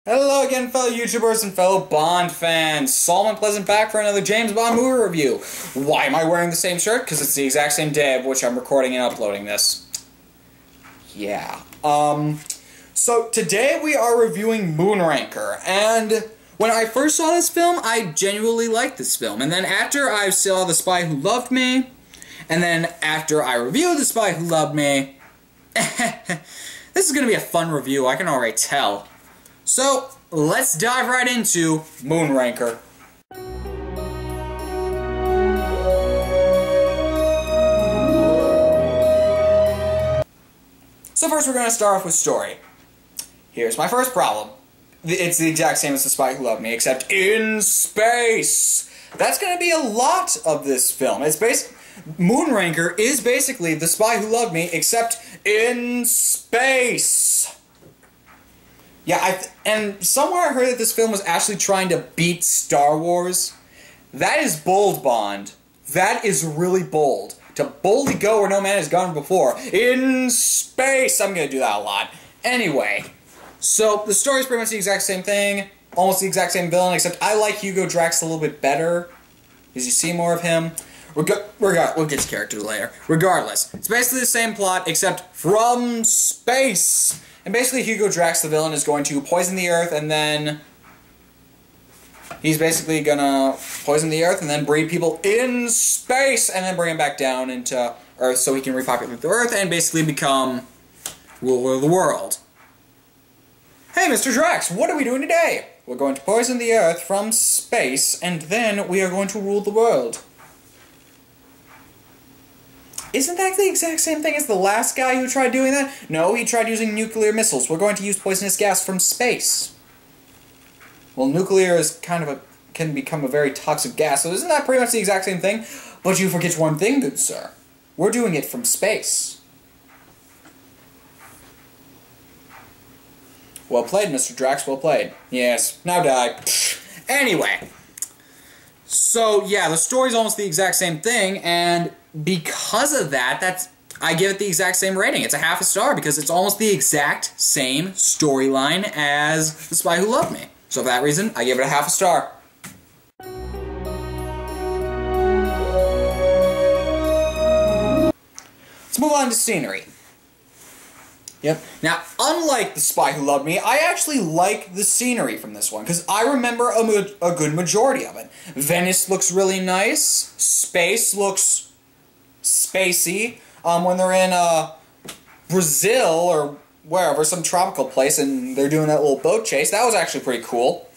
Hello again, fellow YouTubers and fellow Bond fans. Solomon Pleasant back for another James Bond movie review. Why am I wearing the same shirt? Because it's the exact same day of which I'm recording and uploading this. Yeah. So today we are reviewing Moonraker, and when I first saw this film, I genuinely liked this film. And then after I saw The Spy Who Loved Me, and then after I reviewed The Spy Who Loved Me, this is going to be a fun review, I can already tell. So, let's dive right into Moonraker. So first we're going to start off with story. Here's my first problem. It's the exact same as The Spy Who Loved Me, except in space! That's going to be a lot of this film. Moonraker is basically The Spy Who Loved Me, except in space! Yeah, and somewhere I heard that this film was actually trying to beat Star Wars. That is bold, Bond. That is really bold. To boldly go where no man has gone before. In space! I'm gonna do that a lot. Anyway, so the story's pretty much the exact same thing. Almost the exact same villain, except I like Hugo Drax a little bit better. Because you see more of him. We'll get to character later. Regardless, it's basically the same plot, except from space! And basically Hugo Drax, the villain, is going to poison the Earth, and then he's basically gonna poison the Earth and then breed people in space and then bring them back down into Earth so he can repopulate the Earth and basically become ruler of the world. Hey, Mr. Drax, what are we doing today? We're going to poison the Earth from space, and then we are going to rule the world. Isn't that the exact same thing as the last guy who tried doing that? No, he tried using nuclear missiles. We're going to use poisonous gas from space. Well, nuclear is can become a very toxic gas, so isn't that pretty much the exact same thing? But you forget one thing, good sir. We're doing it from space. Well played, Mr. Drax, well played. Yes, now die. Anyway. So, yeah, the story's almost the exact same thing, and because of that, I give it the exact same rating. It's a half a star because it's almost the exact same storyline as The Spy Who Loved Me. So for that reason, I give it a half a star. Let's move on to scenery. Yep. Now, unlike The Spy Who Loved Me, I actually like the scenery from this one, because I remember a good majority of it. Venice looks really nice. Space looks spacey. When they're in Brazil or wherever, some tropical place, and they're doing that little boat chase, that was actually pretty cool.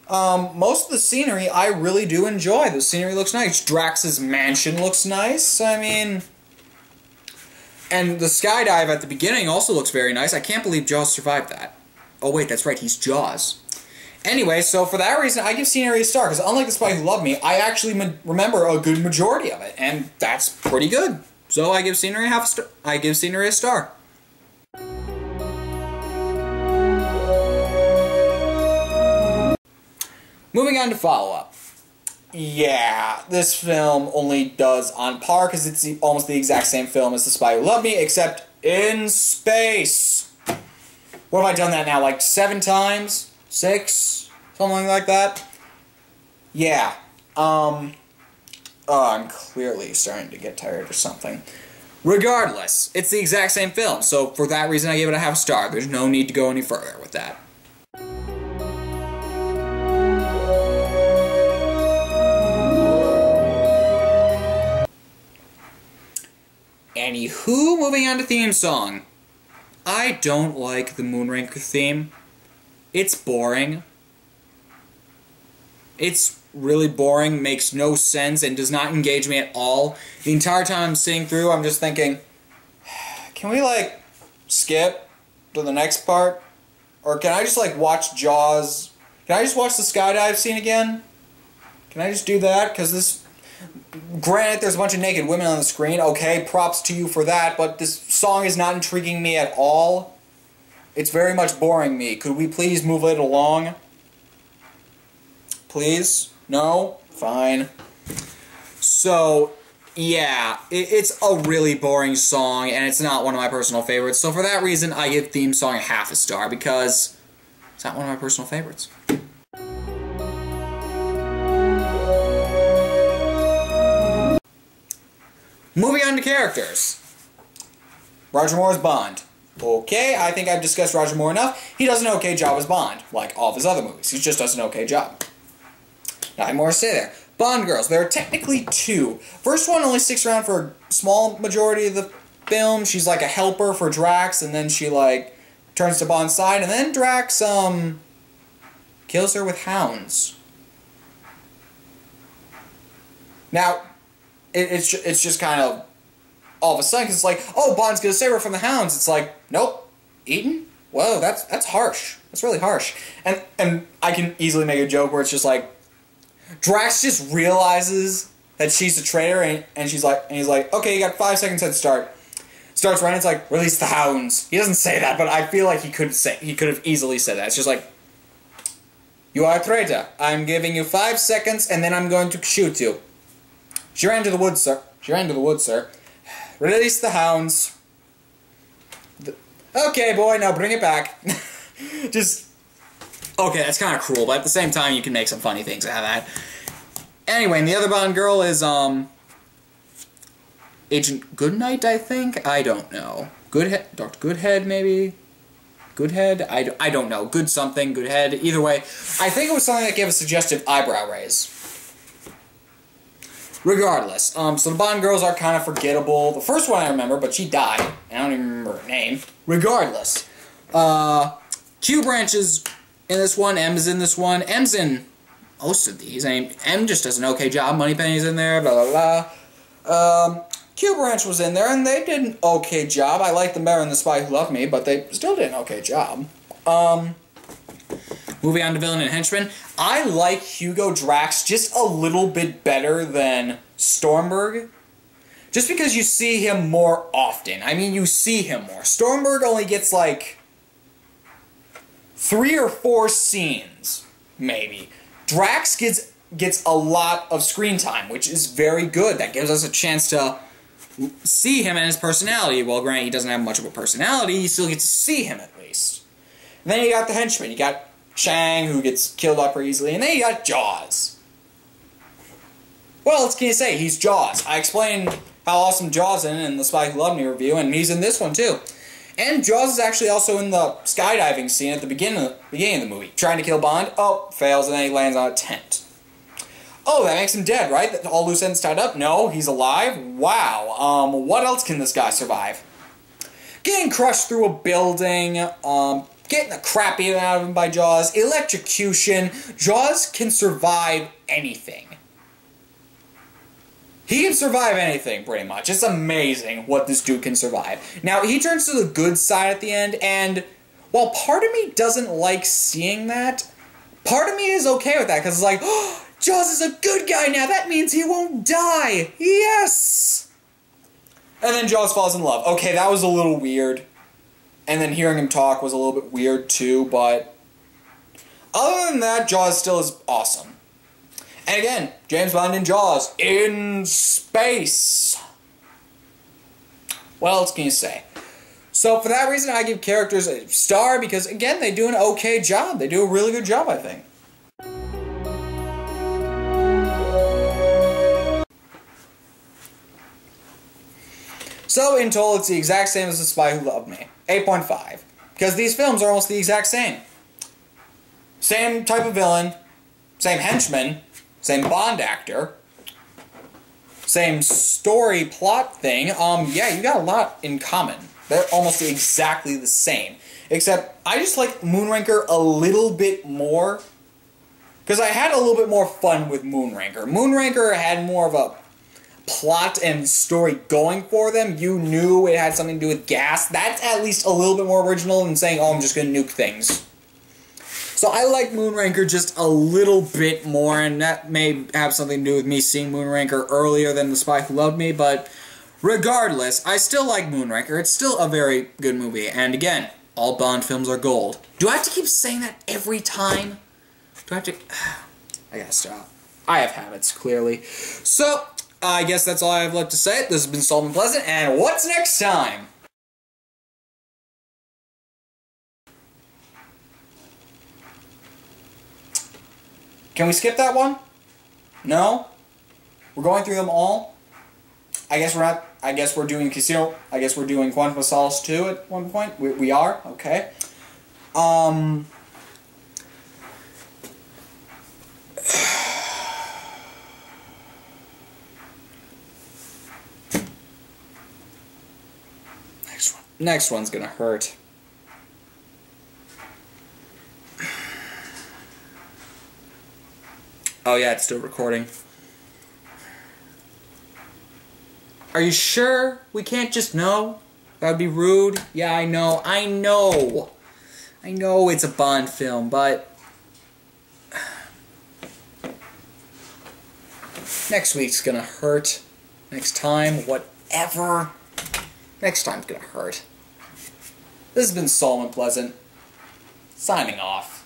Most of the scenery I really do enjoy. The scenery looks nice. Drax's mansion looks nice. I mean... And the skydive at the beginning also looks very nice. I can't believe Jaws survived that. Oh wait, that's right, he's Jaws. Anyway, so for that reason, I give scenery a star, because unlike The Spy Who Loved Me, I actually remember a good majority of it, and that's pretty good. So I give scenery a star. Moving on to follow-up. Yeah, this film only does on par because it's almost the exact same film as The Spy Who Loved Me, except in space. What have I done that now, like 7 times? 6? Something like that? Yeah. Oh, I'm clearly starting to get tired or something. Regardless, it's the exact same film, so for that reason I give it a half star. There's no need to go any further with that. Anywho, moving on to theme song. I don't like the Moonraker theme. It's boring. It's really boring, makes no sense, and does not engage me at all. The entire time I'm sitting through, I'm just thinking, can we, like, skip to the next part? Or can I just, like, watch Jaws? Can I just watch the skydive scene again? Can I just do that? Because this... Granted, there's a bunch of naked women on the screen. Okay, props to you for that, but this song is not intriguing me at all. It's very much boring me. Could we please move it along? Please? No? Fine. So, yeah, it's a really boring song, and it's not one of my personal favorites. So for that reason, I give theme song a half a star, because It's not one of my personal favorites. Moving on to characters. Roger Moore's Bond. Okay, I think I've discussed Roger Moore enough. He does an okay job as Bond, like all of his other movies. He just does an okay job. Nothing more to say there. Bond girls. There are technically two. First one only sticks around for a small majority of the film. She's like a helper for Drax, and then she like turns to Bond's side, and then Drax kills her with hounds. Now, it's just kind of all of a sudden, 'cause it's like, oh, Bond's gonna save her from the hounds. It's like, nope, eaten? Whoa, that's harsh. That's really harsh. And I can easily make a joke where it's just like, Drax just realizes that she's a traitor, and he's like, okay, you got 5 seconds head start. Starts running, it's like, release the hounds. He doesn't say that, but I feel like he could have easily said that. It's just like, you are a traitor. I'm giving you 5 seconds, and then I'm going to shoot you. She ran to the woods, sir. She ran to the woods, sir. Release the hounds. Okay, boy, now bring it back. Just... Okay, that's kind of cruel, but at the same time, you can make some funny things out of that. Anyway, and the other Bond girl is, Agent Goodnight, I think? I don't know. Goodhead? Dr. Goodhead, maybe? Goodhead? I don't know. Good something, Goodhead. Either way, I think it was something that gave a suggestive eyebrow raise. Regardless, so the Bond girls are kind of forgettable. The first one I remember, but she died. I don't even remember her name. Regardless. Q Branch is in this one, M is in this one. M's in most of these. I mean, M just does an okay job. Moneypenny's in there, blah, blah, blah. Q Branch was in there, and they did an okay job. I like them better than The Spy Who Loved Me, but they still did an okay job. Moving on to Villain and Henchman. I like Hugo Drax just a little bit better than Stormberg. Just because you see him more often. I mean, you see him more. Stormberg only gets, like, 3 or 4 scenes, maybe. Drax gets a lot of screen time, which is very good. That gives us a chance to see him and his personality. Well, granted, he doesn't have much of a personality. You still get to see him, at least. And then you got the Henchman. You got Chang, who gets killed off pretty easily, and then you got Jaws. Well, what can you say? He's Jaws. I explained how awesome Jaws is in the Spy Who Loved Me review, and he's in this one too. And Jaws is actually also in the skydiving scene at the beginning of the movie. Trying to kill Bond, oh, fails, and then he lands on a tent. Oh, that makes him dead, right? All loose ends tied up? No, he's alive? Wow. What else can this guy survive? Getting crushed through a building, getting the crap eaten out of him by Jaws, electrocution. Jaws can survive anything. He can survive anything, pretty much. It's amazing what this dude can survive. Now, he turns to the good side at the end, and while part of me doesn't like seeing that, part of me is okay with that, because it's like, oh, Jaws is a good guy now, that means he won't die! Yes! And then Jaws falls in love. Okay, that was a little weird. And then hearing him talk was a little bit weird too, but other than that, Jaws still is awesome. And again, James Bond in Jaws in space. What else can you say? So for that reason, I give characters a star because, again, they do an okay job. They do a really good job, I think. So, in total, it's the exact same as The Spy Who Loved Me. 8.5. Because these films are almost the exact same. Same type of villain, same henchman, same Bond actor, same story plot thing. Yeah, you got a lot in common. They're almost exactly the same. Except, I just like Moonraker a little bit more. Because I had a little bit more fun with Moonraker. Moonraker had more of a plot and story going for them. You knew it had something to do with gas. That's at least a little bit more original than saying, oh, I'm just going to nuke things. So I like Moonraker just a little bit more, and that may have something to do with me seeing Moonraker earlier than The Spy Who Loved Me, but regardless, I still like Moonraker. It's still a very good movie, and again, all Bond films are gold. Do I have to keep saying that every time? Do I have to... I gotta stop. I have habits, clearly. So, I guess that's all I have left to say. This has been Salt and Pleasant, and what's next time? Can we skip that one? No? We're going through them all? I guess we're not... I guess we're doing Casino... I guess we're doing Quantum of Solace 2 at one point? We are? Okay. Next one's gonna hurt. Oh yeah, it's still recording. Are you sure we can't just know? That would be rude. Yeah, I know. I know it's a Bond film, but... next week's gonna hurt. Next time, whatever. Next time's gonna hurt. This has been Solomon Pleasant, signing off.